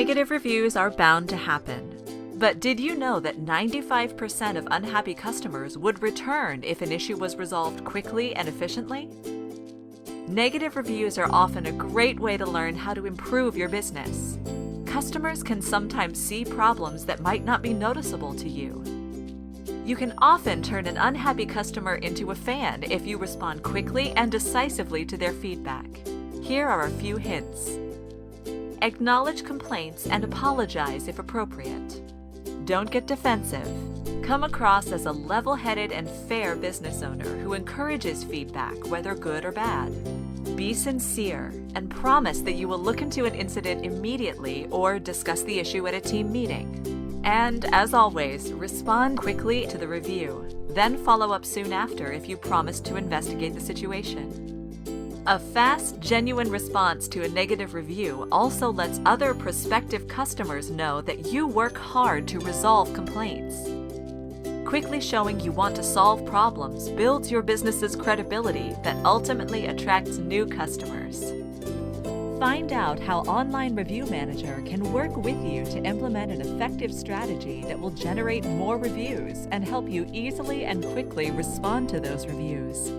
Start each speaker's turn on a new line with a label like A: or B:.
A: Negative reviews are bound to happen. But did you know that 95% of unhappy customers would return if an issue was resolved quickly and efficiently? Negative reviews are often a great way to learn how to improve your business. Customers can sometimes see problems that might not be noticeable to you. You can often turn an unhappy customer into a fan if you respond quickly and decisively to their feedback. Here are a few hints. Acknowledge complaints and apologize if appropriate. Don't get defensive. Come across as a level-headed and fair business owner who encourages feedback, whether good or bad. Be sincere and promise that you will look into an incident immediately or discuss the issue at a team meeting. And, as always, respond quickly to the review. Then follow up soon after if you promise to investigate the situation. A fast, genuine response to a negative review also lets other prospective customers know that you work hard to resolve complaints. Quickly showing you want to solve problems builds your business's credibility that ultimately attracts new customers. Find out how Online Review Manager can work with you to implement an effective strategy that will generate more reviews and help you easily and quickly respond to those reviews.